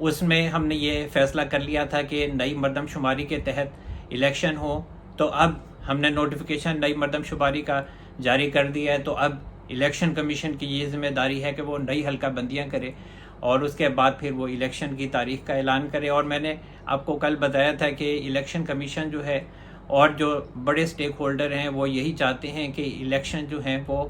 اس میں ہم نے یہ فیصلہ کر لیا تھا کہ نئی مردم شماری کے تحت الیکشن ہو، تو اب ہم نے نوٹیفیکیشن نئی مردم شماری کا جاری کر دیا ہے، تو اب الیکشن کمیشن کی یہ ذمہ داری ہے کہ وہ نئی حلقہ بندیاں کرے اور اس کے بعد پھر وہ الیکشن کی تاریخ کا اعلان کرے۔ اور میں نے آپ کو کل بتایا تھا کہ الیکشن کمیشن جو ہے اور جو بڑے سٹیک ہولڈر ہیں وہ یہی چاہتے ہیں کہ الیکشن جو ہیں وہ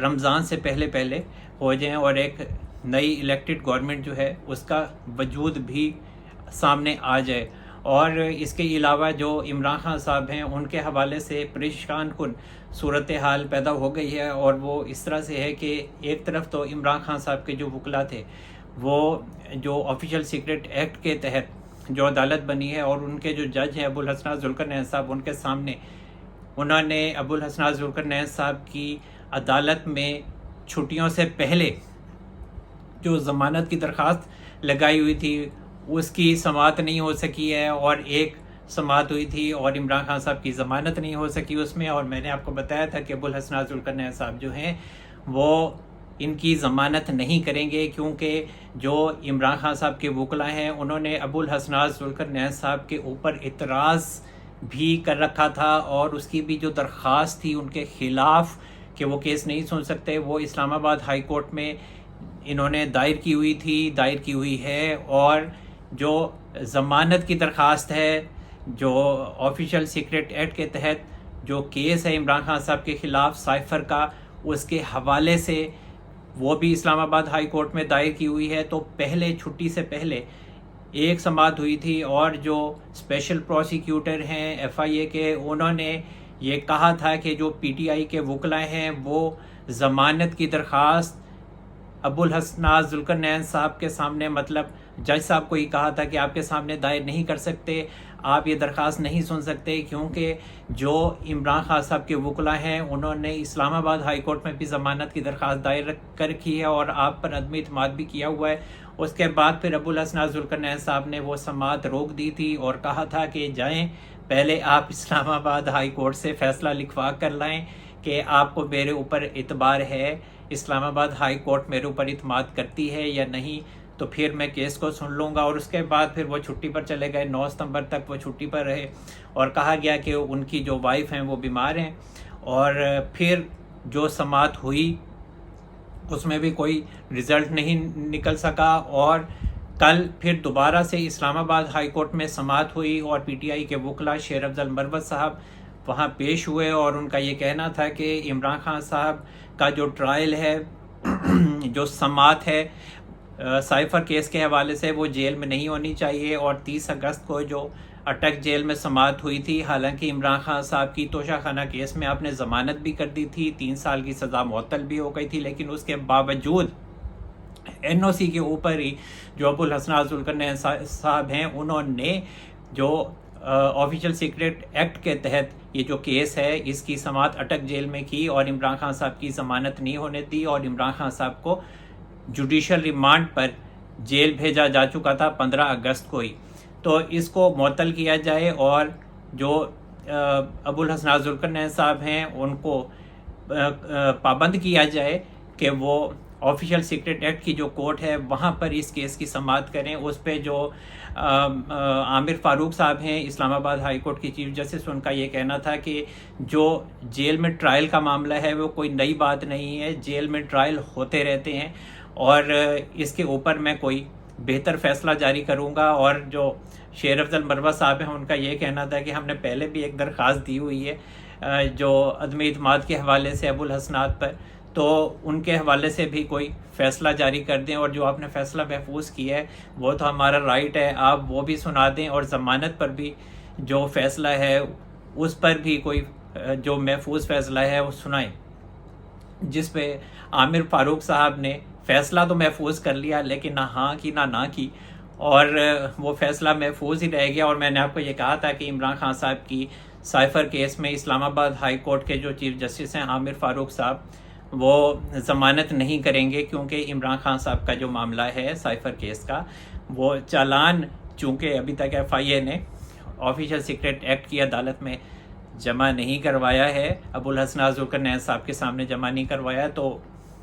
رمضان سے پہلے ہو جائیں اور ایک نئی الیکٹڈ گورنمنٹ جو ہے اس کا وجود بھی سامنے آ جائے۔ اور اس کے علاوہ جو عمران خان صاحب ہیں ان کے حوالے سے پریشان کن صورتحال پیدا ہو گئی ہے، اور وہ اس طرح سے ہے کہ ایک طرف تو عمران خان صاحب کے جو وکلا تھے وہ جو آفیشیل سیکرٹ ایکٹ کے تحت جو عدالت بنی ہے، اور ان کے جو جج ہیں ابو الحسنات ذوالقرنین صاحب، ان کے سامنے انہوں نے ابو الحسنات ذوالقرنین صاحب کی عدالت میں چھٹیوں سے پہلے جو ضمانت کی درخواست لگائی ہوئی تھی اس کی سماعت نہیں ہو سکی ہے، اور ایک سماعت ہوئی تھی اور عمران خان صاحب کی ضمانت نہیں ہو سکی اس میں۔ اور میں نے آپ کو بتایا تھا کہ ابو الحسنات ذوالقرنین صاحب جو ہیں وہ ان کی ضمانت نہیں کریں گے، کیونکہ جو عمران خان صاحب کے وکلا ہیں انہوں نے ابو الحسنات ذوالقرنین صاحب کے اوپر اعتراض بھی کر رکھا تھا، اور اس کی بھی جو درخواست تھی ان کے خلاف کہ وہ کیس نہیں سن سکتے، وہ اسلام آباد ہائی کورٹ میں انہوں نے دائر کی ہوئی ہے۔ اور جو ضمانت کی درخواست ہے جو آفیشیل سیکرٹ ایکٹ کے تحت جو کیس ہے عمران خان صاحب کے خلاف سائفر کا، اس کے حوالے سے وہ بھی اسلام آباد ہائی کورٹ میں دائر کی ہوئی ہے۔ تو پہلے چھٹی سے پہلے ایک سماعت ہوئی تھی، اور جو اسپیشل پروسیکیوٹر ہیں ایف آئی اے کے، انہوں نے یہ کہا تھا کہ جو پی ٹی آئی کے وکلا ہیں وہ ضمانت کی درخواست ابو الحسنات ذوالقرنین صاحب کے سامنے، مطلب جج صاحب کو یہ کہا تھا کہ آپ کے سامنے دائر نہیں کر سکتے، آپ یہ درخواست نہیں سن سکتے، کیونکہ جو عمران خان صاحب کے وکلا ہیں انہوں نے اسلام آباد ہائی کورٹ میں بھی ضمانت کی درخواست دائر کر رکھی ہے اور آپ پر عدم اعتماد بھی کیا ہوا ہے۔ اس کے بعد پھر ابو الحسنات ذوالقرنین صاحب نے وہ سماعت روک دی تھی اور کہا تھا کہ جائیں پہلے آپ اسلام آباد ہائی کورٹ سے فیصلہ لکھوا کر لائیں کہ آپ کو میرے اوپر اعتبار ہے، اسلام آباد ہائی کورٹ میرے اوپر اعتماد کرتی ہے یا نہیں، تو پھر میں کیس کو سن لوں گا۔ اور اس کے بعد پھر وہ چھٹی پر چلے گئے، 9 ستمبر تک وہ چھٹی پر رہے، اور کہا گیا کہ ان کی جو وائف ہیں وہ بیمار ہیں۔ اور پھر جو سماعت ہوئی اس میں بھی کوئی رزلٹ نہیں نکل سکا، اور کل پھر دوبارہ سے اسلام آباد ہائی کورٹ میں سماعت ہوئی، اور پی ٹی آئی کے وکلا شیر افضل مروت صاحب وہاں پیش ہوئے، اور ان کا یہ کہنا تھا کہ عمران خان صاحب کا جو ٹرائل ہے جو سماعت ہے سائفر کیس کے حوالے سے وہ جیل میں نہیں ہونی چاہیے، اور 30 اگست کو جو اٹک جیل میں سماعت ہوئی تھی، حالانکہ عمران خان صاحب کی توشہ خانہ کیس میں آپ نے ضمانت بھی کر دی تھی، 3 سال کی سزا معطل بھی ہو گئی تھی، لیکن اس کے باوجود این او سی کے اوپر ہی جو ابو الحسنات ذوالقرنین صاحب ہیں انہوں نے جو آفیشیل سیکرٹ ایکٹ کے تحت یہ جو کیس ہے اس کی سماعت اٹک جیل میں کی، اور عمران خان صاحب کی ضمانت نہیں ہونے دی، اور عمران خان صاحب کو جوڈیشل ریمانڈ پر جیل بھیجا جا چکا تھا 15 اگست کو ہی۔ تو اس کو معطل کیا جائے، اور جو ابو الحسنات ذوالقرنین صاحب ہیں ان کو پابند کیا جائے کہ وہ آفیشیل سیکرٹ ایکٹ کی جو کورٹ ہے وہاں پر اس کیس کی سماعت کریں۔ اس پہ جو عامر فاروق صاحب ہیں اسلام آباد ہائی کورٹ کی چیف جسٹس، ان کا یہ کہنا تھا کہ جو جیل میں ٹرائل کا معاملہ ہے وہ کوئی نئی بات نہیں ہے، جیل میں ٹرائل ہوتے رہتے ہیں، اور اس کے اوپر میں کوئی بہتر فیصلہ جاری کروں گا۔ اور جو شیر افضل مروت صاحب ہیں ان کا یہ کہنا تھا کہ ہم نے پہلے بھی ایک درخواست دی ہوئی ہے جو عدم اعتماد کے حوالے سے ابو الحسنات پر، تو ان کے حوالے سے بھی کوئی فیصلہ جاری کر دیں، اور جو آپ نے فیصلہ محفوظ کیا ہے وہ تو ہمارا رائٹ ہے، آپ وہ بھی سنا دیں، اور ضمانت پر بھی جو فیصلہ ہے اس پر بھی کوئی جو محفوظ فیصلہ ہے وہ سنائیں، جس پہ عامر فاروق صاحب نے فیصلہ تو محفوظ کر لیا لیکن نہ ہاں کی نہ کی، اور وہ فیصلہ محفوظ ہی رہ گیا۔ اور میں نے آپ کو یہ کہا تھا کہ عمران خان صاحب کی سائفر کیس میں اسلام آباد ہائی کورٹ کے جو چیف جسٹس ہیں عامر فاروق صاحب وہ ضمانت نہیں کریں گے، کیونکہ عمران خان صاحب کا جو معاملہ ہے سائفر کیس کا وہ چالان چونکہ ابھی تک ایف آئی اے نے آفیشیل سیکرٹ ایکٹ کی عدالت میں جمع نہیں کروایا ہے، ابو الحسنات ذوالقرنین صاحب کے سامنے جمع نہیں کروایا، تو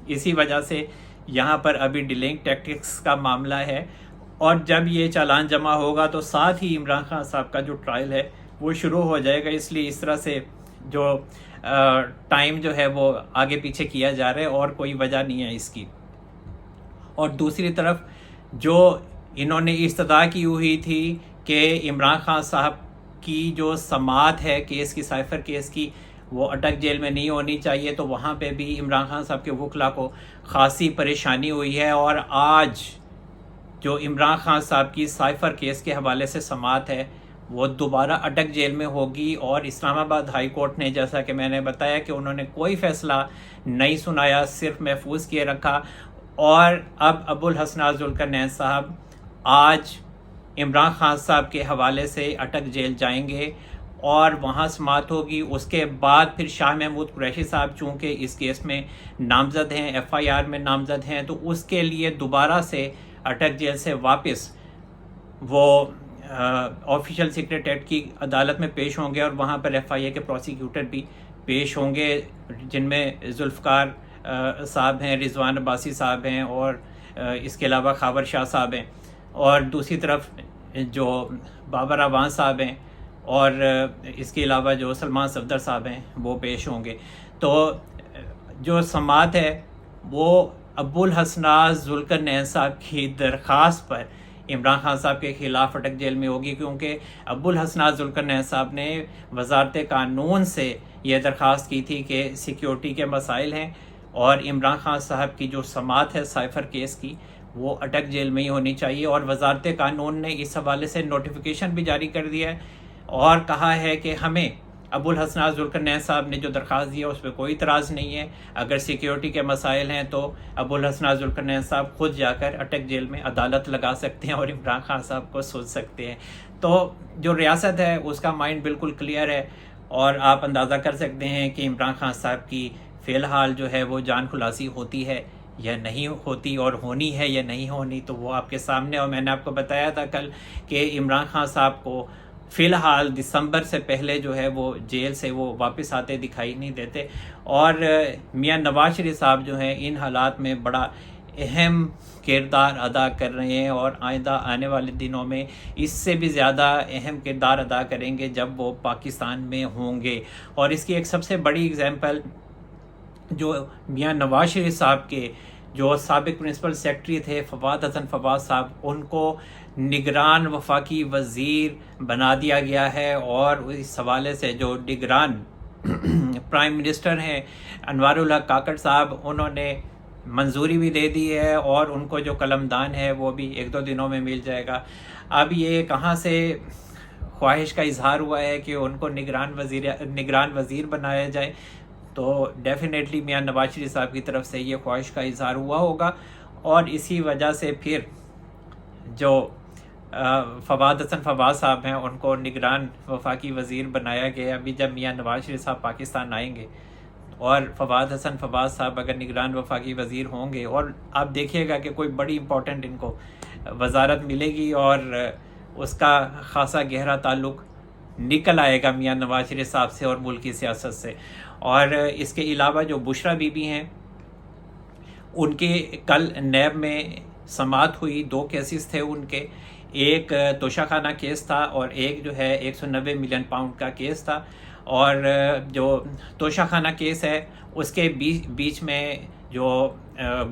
اسی وجہ سے یہاں پر ابھی ڈیلنگ ٹیکٹکس کا معاملہ ہے، اور جب یہ چالان جمع ہوگا تو ساتھ ہی عمران خان صاحب کا جو ٹرائل ہے وہ شروع ہو جائے گا. اس لیے اس طرح سے جو ٹائم جو ہے وہ آگے پیچھے کیا جا رہا ہے اور کوئی وجہ نہیں ہے اس کی. اور دوسری طرف جو انہوں نے استدعا کی ہوئی تھی کہ عمران خان صاحب کی جو سماعت ہے کیس کی، سائفر کیس کی، وہ اٹک جیل میں نہیں ہونی چاہیے، تو وہاں پہ بھی عمران خان صاحب کے وکلا کو خاصی پریشانی ہوئی ہے. اور آج جو عمران خان صاحب کی سائفر کیس کے حوالے سے سماعت ہے وہ دوبارہ اٹک جیل میں ہوگی. اور اسلام آباد ہائی کورٹ نے، جیسا کہ میں نے بتایا کہ انہوں نے کوئی فیصلہ نہیں سنایا، صرف محفوظ کیے رکھا. اور اب ابوالحسنات ذوالقرنین صاحب آج عمران خان صاحب کے حوالے سے اٹک جیل جائیں گے اور وہاں سماعت ہوگی. اس کے بعد پھر شاہ محمود قریشی صاحب چونکہ اس کیس میں نامزد ہیں، ایف آئی آر میں نامزد ہیں، تو اس کے لیے دوبارہ سے اٹک جیل سے واپس وہ آفیشل سیکریٹریٹ کی عدالت میں پیش ہوں گے اور وہاں پر ایف آئی اے کے پروسیکیوٹر بھی پیش ہوں گے، جن میں ذوالفقار صاحب ہیں، رضوان عباسی صاحب ہیں، اور اس کے علاوہ خاور شاہ صاحب ہیں، اور دوسری طرف جو بابر اعوان صاحب ہیں، اور اس کے علاوہ جو سلمان صفدر صاحب ہیں وہ پیش ہوں گے. تو جو سماعت ہے وہ ابوالحسنات ذوالقرنین صاحب کی درخواست پر عمران خان صاحب کے خلاف اٹک جیل میں ہوگی، کیونکہ ابوالحسنات ذوالقرنین صاحب نے وزارت قانون سے یہ درخواست کی تھی کہ سیکیورٹی کے مسائل ہیں اور عمران خان صاحب کی جو سماعت ہے سائفر کیس کی وہ اٹک جیل میں ہی ہونی چاہیے. اور وزارت قانون نے اس حوالے سے نوٹیفیکیشن بھی جاری کر دیا ہے اور کہا ہے کہ ہمیں ابوالحسنات ذوالقرنین صاحب نے جو درخواست دی ہے اس پہ کوئی اعتراض نہیں ہے. اگر سیکیورٹی کے مسائل ہیں تو ابوالحسنات ذوالقرنین صاحب خود جا کر اٹک جیل میں عدالت لگا سکتے ہیں اور عمران خان صاحب کو سن سکتے ہیں. تو جو ریاست ہے اس کا مائنڈ بالکل کلیئر ہے اور آپ اندازہ کر سکتے ہیں کہ عمران خان صاحب کی فی الحال جو ہے وہ جان خلاصی ہوتی ہے یا نہیں ہوتی، اور ہونی ہے یا نہیں ہونی تو وہ آپ کے سامنے. اور میں نے آپ کو بتایا تھا کل کہ عمران خان صاحب کو فی الحال دسمبر سے پہلے جو ہے وہ جیل سے وہ واپس آتے دکھائی نہیں دیتے. اور میاں نواز شریف صاحب جو ہیں ان حالات میں بڑا اہم کردار ادا کر رہے ہیں اور آئندہ آنے والے دنوں میں اس سے بھی زیادہ اہم کردار ادا کریں گے جب وہ پاکستان میں ہوں گے. اور اس کی ایک سب سے بڑی اگزامپل جو میاں نواز شریف صاحب کے جو سابق پرنسپل سیکرٹری تھے فواد حسن فواد صاحب، ان کو نگران وفاقی وزیر بنا دیا گیا ہے. اور اس حوالے سے جو نگران پرائم منسٹر ہیں انوار الحق کاکڑ صاحب، انہوں نے منظوری بھی دے دی ہے اور ان کو جو قلمدان ہے وہ بھی ایک دو دنوں میں مل جائے گا. اب یہ کہاں سے خواہش کا اظہار ہوا ہے کہ ان کو نگران وزیر بنایا جائے، تو ڈیفینیٹلی میاں نواز شریف صاحب کی طرف سے یہ خواہش کا اظہار ہوا ہوگا اور اسی وجہ سے پھر جو فواد حسن فواد صاحب ہیں ان کو نگران وفاقی وزیر بنایا گیا. ابھی جب میاں نواز شریف صاحب پاکستان آئیں گے اور فواد حسن فواد صاحب اگر نگران وفاقی وزیر ہوں گے، اور آپ دیکھیے گا کہ کوئی بڑی امپورٹنٹ ان کو وزارت ملے گی اور اس کا خاصا گہرا تعلق نکل آئے گا میاں نواز شریف صاحب سے اور ملکی سیاست سے. اور اس کے علاوہ جو بشرا بی بی ہیں ان کے کل نیب میں سماعت ہوئی. 2 کیسز تھے ان کے، ایک توشہ خانہ کیس تھا اور ایک جو ہے 190 ملین پاؤنڈ کا کیس تھا. اور جو توشہ خانہ کیس ہے اس کے بیچ میں جو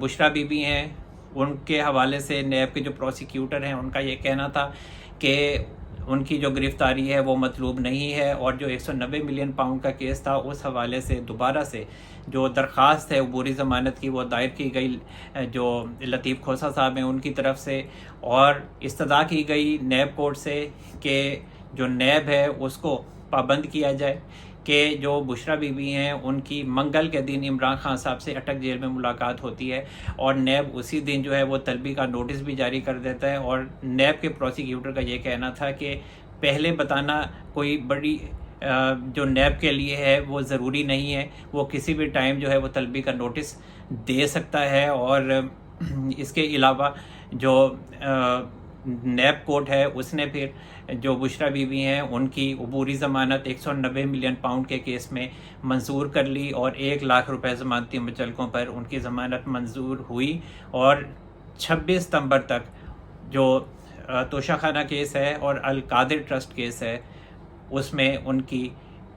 بشرا بی بی ہیں ان کے حوالے سے نیب کے جو پروسیکیوٹر ہیں ان کا یہ کہنا تھا کہ ان کی جو گرفتاری ہے وہ مطلوب نہیں ہے. اور جو 190 ملین پاؤنڈ کا کیس تھا اس حوالے سے دوبارہ سے جو درخواست ہے عبوری ضمانت کی وہ دائر کی گئی جو لطیف کھوسہ صاحب ہیں ان کی طرف سے، اور استدعا کی گئی نیب کورٹ سے کہ جو نیب ہے اس کو پابند کیا جائے کہ جو بشرا بی بی ہیں ان کی منگل کے دن عمران خان صاحب سے اٹک جیل میں ملاقات ہوتی ہے اور نیب اسی دن جو ہے وہ طلبی کا نوٹس بھی جاری کر دیتا ہے. اور نیب کے پروسیکیوٹر کا یہ کہنا تھا کہ پہلے بتانا کوئی بڑی جو نیب کے لیے ہے وہ ضروری نہیں ہے، وہ کسی بھی ٹائم جو ہے وہ طلبی کا نوٹس دے سکتا ہے. اور اس کے علاوہ جو نیب کورٹ ہے اس نے پھر جو بشرا بی بی ہیں ان کی عبوری ضمانت 190 ملین پاؤنڈ کے کیس میں منظور کر لی اور 1 لاکھ روپے ضمانتی مچلقوں پر ان کی ضمانت منظور ہوئی. اور 26 ستمبر تک جو توشہ خانہ کیس ہے اور القادر ٹرسٹ کیس ہے، اس میں ان کی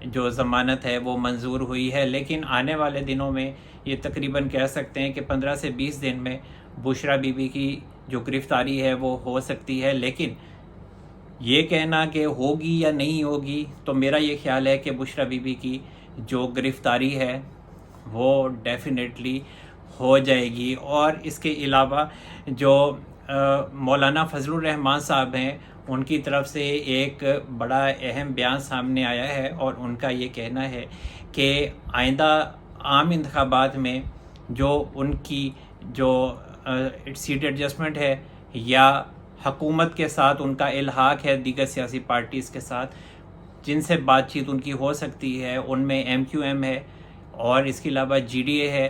جو ضمانت ہے وہ منظور ہوئی ہے، لیکن آنے والے دنوں میں یہ تقریباً کہہ سکتے ہیں کہ 15 سے 20 دن میں بشرا بی بی کی جو گرفتاری ہے وہ ہو سکتی ہے۔ لیکن یہ کہنا کہ ہوگی یا نہیں ہوگی، تو میرا یہ خیال ہے کہ بشرا بی بی کی جو گرفتاری ہے وہ ڈیفینیٹلی ہو جائے گی۔ اور اس کے علاوہ جو مولانا فضل الرحمان صاحب ہیں، ان کی طرف سے ایک بڑا اہم بیان سامنے آیا ہے، اور ان کا یہ کہنا ہے کہ آئندہ عام انتخابات میں جو ان کی جو سیٹ ایڈجسٹمنٹ ہے یا حکومت کے ساتھ ان کا الحاق ہے دیگر سیاسی پارٹیز کے ساتھ جن سے بات چیت ان کی ہو سکتی ہے، ان میں ایم کیو ایم ہے، اور اس کے علاوہ جی ڈی اے ہے،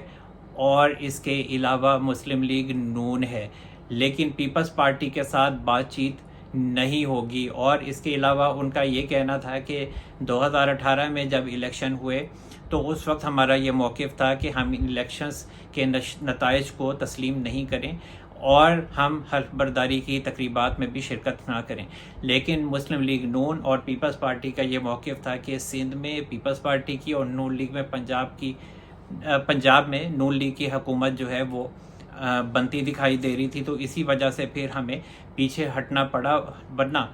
اور اس کے علاوہ مسلم لیگ نون ہے، لیکن پیپلز پارٹی کے ساتھ بات چیت نہیں ہوگی۔ اور اس کے علاوہ ان کا یہ کہنا تھا کہ 2018 میں جب الیکشن ہوئے تو اس وقت ہمارا یہ موقف تھا کہ ہم الیکشنز کے نتائج کو تسلیم نہیں کریں اور ہم حلف برداری کی تقریبات میں بھی شرکت نہ کریں، لیکن مسلم لیگ نون اور پیپلز پارٹی کا یہ موقف تھا کہ سندھ میں پیپلز پارٹی کی اور نون لیگ میں پنجاب میں نون لیگ کی حکومت جو ہے وہ بنتی دکھائی دے رہی تھی، تو اسی وجہ سے پھر ہمیں پیچھے ہٹنا پڑا، ورنہ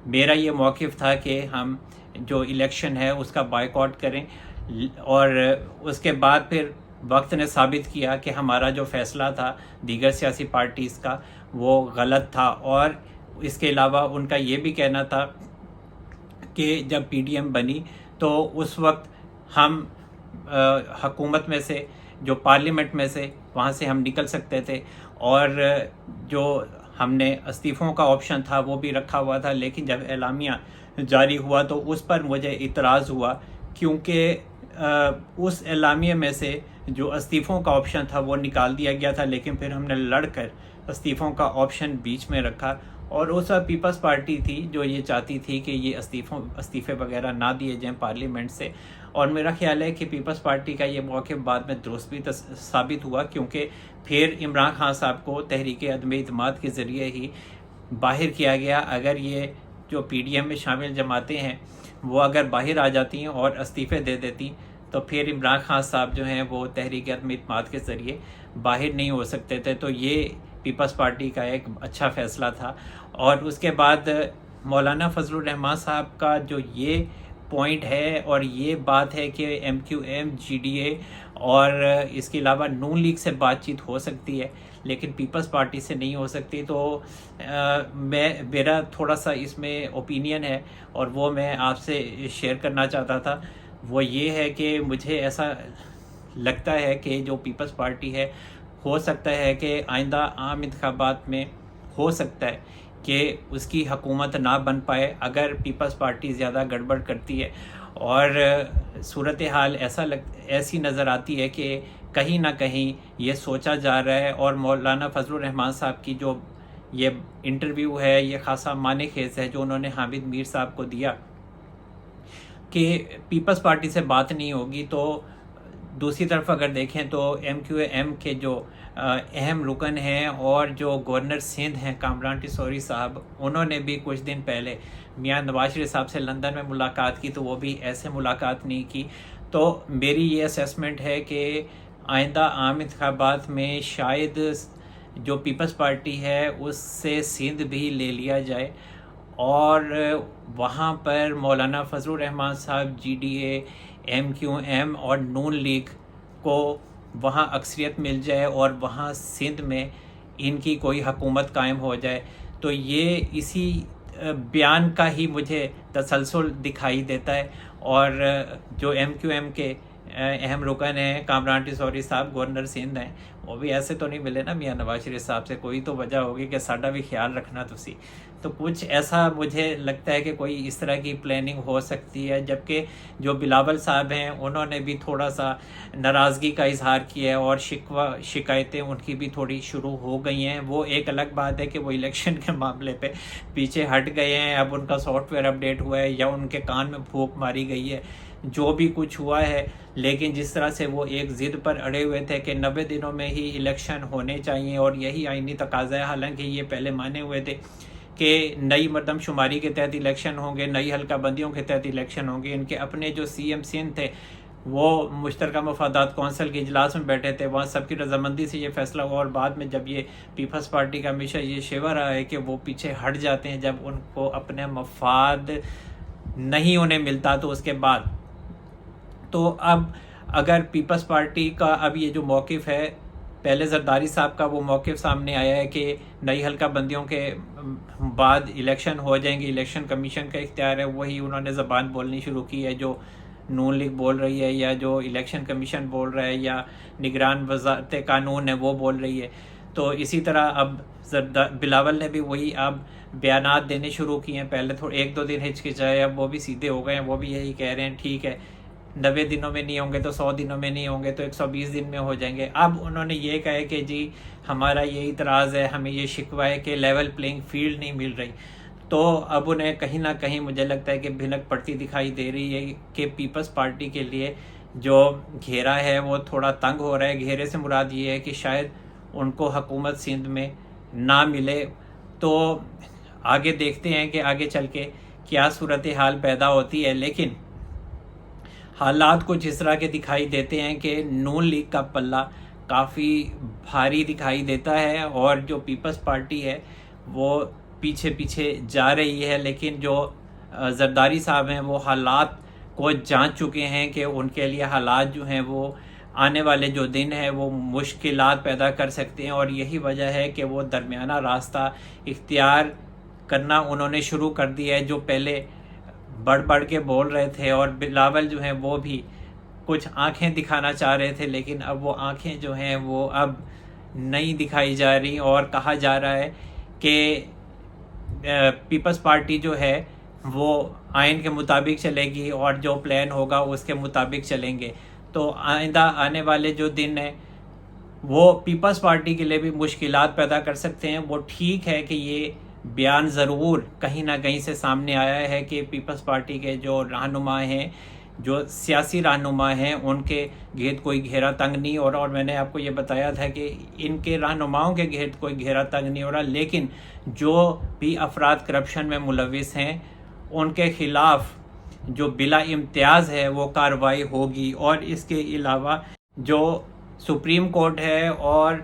میرا یہ موقف تھا کہ ہم جو الیکشن ہے اس کا بائیکاٹ کریں۔ اور اس کے بعد پھر وقت نے ثابت کیا کہ ہمارا جو فیصلہ تھا دیگر سیاسی پارٹیز کا وہ غلط تھا۔ اور اس کے علاوہ ان کا یہ بھی کہنا تھا کہ جب پی ڈی ایم بنی تو اس وقت ہم حکومت میں سے جو پارلیمنٹ میں سے وہاں سے ہم نکل سکتے تھے، اور جو ہم نے استعفوں کا آپشن تھا وہ بھی رکھا ہوا تھا، لیکن جب اعلامیہ جاری ہوا تو اس پر مجھے اعتراض ہوا، کیونکہ اس اعلامیہ میں سے جو استعفوں کا آپشن تھا وہ نکال دیا گیا تھا، لیکن پھر ہم نے لڑ کر استعفوں کا آپشن بیچ میں رکھا، اور اس وقت پیپلز پارٹی تھی جو یہ چاہتی تھی کہ یہ استعفے وغیرہ نہ دیے جائیں پارلیمنٹ سے۔ اور میرا خیال ہے کہ پیپلز پارٹی کا یہ موقف بعد میں درست بھی ثابت ہوا، کیونکہ پھر عمران خان صاحب کو تحریک عدم اعتماد کے ذریعے ہی باہر کیا گیا۔ اگر یہ جو پی ڈی ایم میں شامل جماعتیں ہیں وہ اگر باہر آ جاتی ہیں اور استعفے دے دیتی تو پھر عمران خان صاحب جو ہیں وہ تحریک عدم اعتماد کے ذریعے باہر نہیں ہو سکتے تھے، تو یہ پیپلز پارٹی کا ایک اچھا فیصلہ تھا۔ اور اس کے بعد مولانا فضل الرحمان صاحب کا جو یہ پوائنٹ ہے اور یہ بات ہے کہ M Q M, G D A اور اس کے علاوہ نون لیگ سے بات چیت ہو سکتی ہے لیکن پیپلز پارٹی سے نہیں ہو سکتی، تو میرا تھوڑا سا اس میں اوپینین ہے اور وہ میں آپ سے شیئر کرنا چاہتا تھا۔ وہ یہ ہے کہ مجھے ایسا لگتا ہے کہ جو پیپلز پارٹی ہے ہو سکتا ہے کہ آئندہ عام انتخابات میں ہو سکتا ہے کہ اس کی حکومت نہ بن پائے اگر پیپلز پارٹی زیادہ گڑبڑ کرتی ہے، اور صورتحال ایسی نظر آتی ہے کہ کہیں نہ کہیں یہ سوچا جا رہا ہے۔ اور مولانا فضل الرحمان صاحب کی جو یہ انٹرویو ہے یہ خاصا معنی خیز ہے جو انہوں نے حامد میر صاحب کو دیا کہ پیپلز پارٹی سے بات نہیں ہوگی، تو دوسری طرف اگر دیکھیں تو ایم کیو ایم کے جو اہم رکن ہیں اور جو گورنر سندھ ہیں کامران ٹیسوری صاحب، انہوں نے بھی کچھ دن پہلے میاں نواز شریف صاحب سے لندن میں ملاقات کی، تو وہ بھی ایسے ملاقات نہیں کی۔ تو میری یہ اسیسمنٹ ہے کہ آئندہ عام انتخابات میں شاید جو پیپلز پارٹی ہے اس سے سندھ بھی لے لیا جائے، اور وہاں پر مولانا فضل الرحمان صاحب، G D A, M Q M اور نون لیگ کو وہاں اکثریت مل جائے اور وہاں سندھ میں ان کی کوئی حکومت قائم ہو جائے۔ تو یہ اسی بیان کا ہی مجھے تسلسل دکھائی دیتا ہے، اور جو ایم کیو ایم کے اہم رکن ہیں کامران ٹیسوری صاحب، گورنر سندھ ہیں، وہ بھی ایسے تو نہیں ملے نا میاں نواز شریف صاحب سے، کوئی تو وجہ ہوگی کہ ساڈا بھی خیال رکھنا تسی۔ تو کچھ ایسا مجھے لگتا ہے کہ کوئی اس طرح کی پلاننگ ہو سکتی ہے، جبکہ جو بلاول صاحب ہیں انہوں نے بھی تھوڑا سا ناراضگی کا اظہار کیا ہے، اور شکایتیں ان کی بھی تھوڑی شروع ہو گئی ہیں۔ وہ ایک الگ بات ہے کہ وہ الیکشن کے معاملے پہ پیچھے ہٹ گئے ہیں، اب ان کا سافٹ ویئر اپڈیٹ ہوا ہے یا ان کے کان میں پھونک ماری گئی ہے، جو بھی کچھ ہوا ہے، لیکن جس طرح سے وہ ایک ضد پر اڑے ہوئے تھے کہ 90 دنوں میں ہی الیکشن ہونے چاہیے اور یہی آئینی تقاضا ہے، حالانکہ یہ پہلے مانے ہوئے تھے کہ نئی مردم شماری کے تحت الیکشن ہوں گے، نئی حلقہ بندیوں کے تحت الیکشن ہوں گے. ان کے اپنے جو سی ایم سندھ تھے وہ مشترکہ مفادات کونسل کے اجلاس میں بیٹھے تھے، وہاں سب کی رضامندی سے یہ فیصلہ ہوا، اور بعد میں جب یہ پیپلز پارٹی کا ہمیشہ یہ شیوا رہا ہے کہ وہ پیچھے ہٹ جاتے ہیں جب ان کو اپنے مفاد نہیں انہیں ملتا. تو اس کے بعد تو اب اگر پیپلز پارٹی کا اب یہ جو موقف ہے، پہلے زرداری صاحب کا وہ موقف سامنے آیا ہے کہ نئی حلقہ بندیوں کے بعد الیکشن ہو جائیں گے، الیکشن کمیشن کا اختیار ہے، وہی انہوں نے زبان بولنی شروع کی ہے جو نون لیگ بول رہی ہے، یا جو الیکشن کمیشن بول رہا ہے، یا نگران وزارت قانون ہے وہ بول رہی ہے. تو اسی طرح اب بلاول نے بھی وہی اب بیانات دینے شروع کیے ہیں. پہلے تھوڑے 1-2 دن ہچکچائے، اب وہ بھی سیدھے ہو گئے ہیں، وہ بھی یہی کہہ رہے ہیں ٹھیک ہے 90 دنوں میں نہیں ہوں گے تو 100 دنوں میں نہیں ہوں گے تو 120 دن میں ہو جائیں گے. اب انہوں نے یہ کہا ہے کہ جی ہمارا یہ اعتراض ہے، ہمیں یہ شکوہ ہے کہ لیول پلینگ فیلڈ نہیں مل رہی. تو اب انہیں کہیں نہ کہیں مجھے لگتا ہے کہ بھنک پڑتی دکھائی دے رہی ہے کہ پیپلز پارٹی کے لیے جو گھیرا ہے وہ تھوڑا تنگ ہو رہا ہے. گھیرے سے مراد یہ ہے کہ شاید ان کو حکومت سندھ میں نہ ملے. تو آگے دیکھتے ہیں کہ آگے چل کے کیا صورتحال پیدا ہوتی ہے، لیکن حالات کچھ اس طرح کے دکھائی دیتے ہیں کہ نون لیگ کا پلہ کافی بھاری دکھائی دیتا ہے، اور جو پیپلز پارٹی ہے وہ پیچھے پیچھے جا رہی ہے. لیکن جو زرداری صاحب ہیں وہ حالات کو جان چکے ہیں کہ ان کے لیے حالات جو ہیں وہ آنے والے جو دن ہیں وہ مشکلات پیدا کر سکتے ہیں، اور یہی وجہ ہے کہ وہ درمیانہ راستہ اختیار کرنا انہوں نے شروع کر دیا ہے. جو پہلے بڑھ بڑھ کے بول رہے تھے، اور بلاول جو ہیں وہ بھی کچھ آنکھیں دکھانا چاہ رہے تھے، لیکن اب وہ آنکھیں جو ہیں وہ اب نہیں دکھائی جا رہی، اور کہا جا رہا ہے کہ پیپلز پارٹی جو ہے وہ آئین کے مطابق چلے گی، اور جو پلان ہوگا اس کے مطابق چلیں گے. تو آئندہ آنے والے جو دن ہیں وہ پیپلز پارٹی کے لیے بھی مشکلات پیدا کر سکتے ہیں. وہ ٹھیک ہے کہ یہ بیان ضرور کہیں نہ کہیں سے سامنے آیا ہے کہ پیپلز پارٹی کے جو رہنما ہیں، جو سیاسی رہنما ہیں، ان کے گرد کوئی گھیرا تنگ نہیں ہو رہا. اور میں نے آپ کو یہ بتایا تھا کہ ان کے رہنماؤں کے گرد کوئی گھیرا تنگ نہیں ہو رہا، لیکن جو بھی افراد کرپشن میں ملوث ہیں ان کے خلاف جو بلا امتیاز ہے وہ کارروائی ہوگی. اور اس کے علاوہ جو سپریم کورٹ ہے اور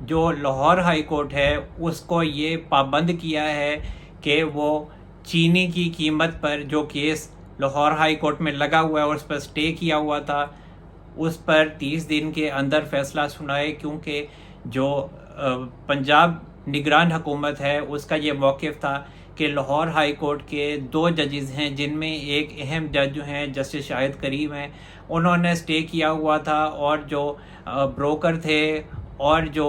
جو لاہور ہائی کورٹ ہے اس کو یہ پابند کیا ہے کہ وہ چینی کی قیمت پر جو کیس لاہور ہائی کورٹ میں لگا ہوا ہے اور اس پر سٹے کیا ہوا تھا اس پر 30 دن کے اندر فیصلہ سنائے، کیونکہ جو پنجاب نگران حکومت ہے اس کا یہ موقف تھا کہ لاہور ہائی کورٹ کے 2 ججز ہیں جن میں ایک اہم جج جو ہیں جسٹس شاہد کریم ہیں، انہوں نے سٹے کیا ہوا تھا، اور جو بروکر تھے اور جو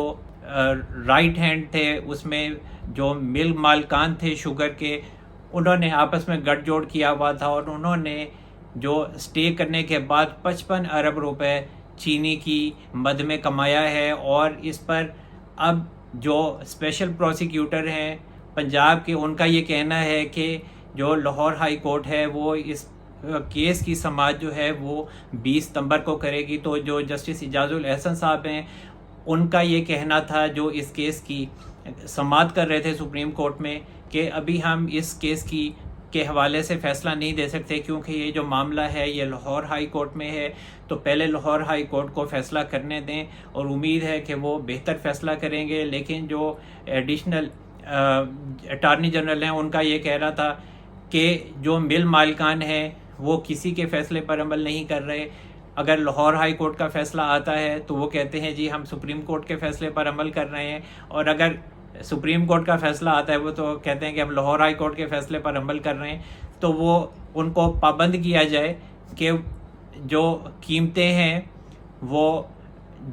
رائٹ ہینڈ تھے اس میں جو مل مالکان تھے شوگر کے، انہوں نے آپس میں گٹھ جوڑ کیا ہوا تھا، اور انہوں نے جو سٹے کرنے کے بعد 55 ارب روپے چینی کی مد میں کمایا ہے. اور اس پر اب جو اسپیشل پروسیکیوٹر ہیں پنجاب کے، ان کا یہ کہنا ہے کہ جو لاہور ہائی کورٹ ہے وہ اس کیس کی سماعت جو ہے وہ 20 ستمبر کو کرے گی. تو جو جسٹس اعجاز الاحسن صاحب ہیں ان کا یہ کہنا تھا جو اس کیس کی سماعت کر رہے تھے سپریم کورٹ میں کہ ابھی ہم اس کیس کے حوالے سے فیصلہ نہیں دے سکتے، کیونکہ یہ جو معاملہ ہے یہ لاہور ہائی کورٹ میں ہے. تو پہلے لاہور ہائی کورٹ کو فیصلہ کرنے دیں، اور امید ہے کہ وہ بہتر فیصلہ کریں گے. لیکن جو ایڈیشنل اٹارنی جنرل ہیں ان کا یہ کہنا تھا کہ جو مل مالکان ہیں وہ کسی کے فیصلے پر عمل نہیں کر رہے. اگر لاہور ہائی کورٹ کا فیصلہ آتا ہے تو وہ کہتے ہیں جی ہم سپریم کورٹ کے فیصلے پر عمل کر رہے ہیں، اور اگر سپریم کورٹ کا فیصلہ آتا ہے وہ تو کہتے ہیں کہ ہم لاہور ہائی کورٹ کے فیصلے پر عمل کر رہے ہیں. تو وہ ان کو پابند کیا جائے کہ جو قیمتیں ہیں وہ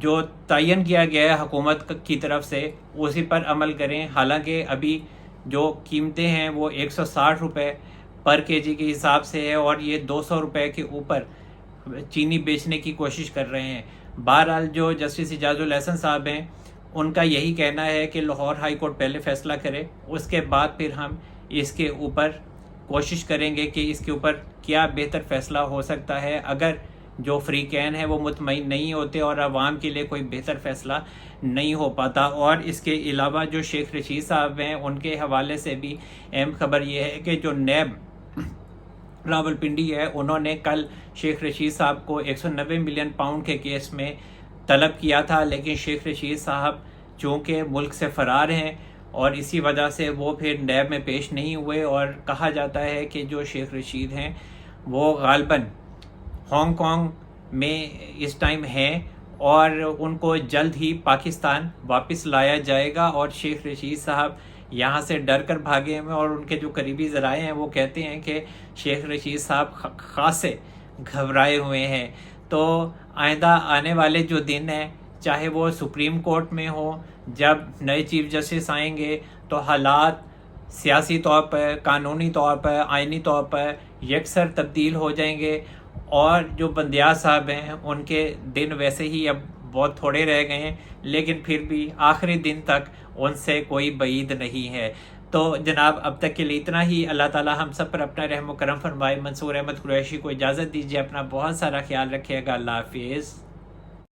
جو تعین کیا گیا ہے حکومت کی طرف سے اسی پر عمل کریں. حالانکہ ابھی جو قیمتیں ہیں وہ 160 روپے پر کے جی کے حساب سے ہے، اور یہ 200 روپے کے اوپر چینی بیچنے کی کوشش کر رہے ہیں. بہرحال جو جسٹس اعجاز الاحسن صاحب ہیں ان کا یہی کہنا ہے کہ لاہور ہائی کورٹ پہلے فیصلہ کرے، اس کے بعد پھر ہم اس کے اوپر کوشش کریں گے کہ اس کے اوپر کیا بہتر فیصلہ ہو سکتا ہے. اگر جو فریقین ہیں وہ مطمئن نہیں ہوتے اور عوام کے لیے کوئی بہتر فیصلہ نہیں ہو پاتا۔ اور اس کے علاوہ جو شیخ رشید صاحب ہیں ان کے حوالے سے بھی اہم خبر یہ ہے کہ جو نیب راولپنڈی ہے انہوں نے کل شیخ رشید صاحب کو 190 ملین پاؤنڈ کے کیس میں طلب کیا تھا، لیکن شیخ رشید صاحب چونکہ ملک سے فرار ہیں اور اسی وجہ سے وہ پھر نیب میں پیش نہیں ہوئے، اور کہا جاتا ہے کہ جو شیخ رشید ہیں وہ غالباً ہانگ کانگ میں اس ٹائم ہیں اور ان کو جلد ہی پاکستان واپس لایا جائے گا۔ اور شیخ رشید صاحب یہاں سے ڈر کر بھاگے ہیں، اور ان کے جو قریبی ذرائع ہیں وہ کہتے ہیں کہ شیخ رشید صاحب خاصے گھبرائے ہوئے ہیں۔ تو آئندہ آنے والے جو دن ہیں، چاہے وہ سپریم کورٹ میں ہو، جب نئے چیف جسٹس آئیں گے تو حالات سیاسی طور پر، قانونی طور پر، آئینی طور پر یکسر تبدیل ہو جائیں گے، اور جو بندیال صاحب ہیں ان کے دن ویسے ہی اب بہت تھوڑے رہ گئے ہیں، لیکن پھر بھی آخری دن تک ان سے کوئی بعید نہیں ہے۔ تو جناب اب تک کے لیے اتنا ہی۔ اللہ تعالی ہم سب پر اپنا رحم و کرم فرمائے۔ منصور احمد قریشی کو اجازت دیجیے، اپنا بہت سارا خیال رکھیے گا۔ اللہ حافظ۔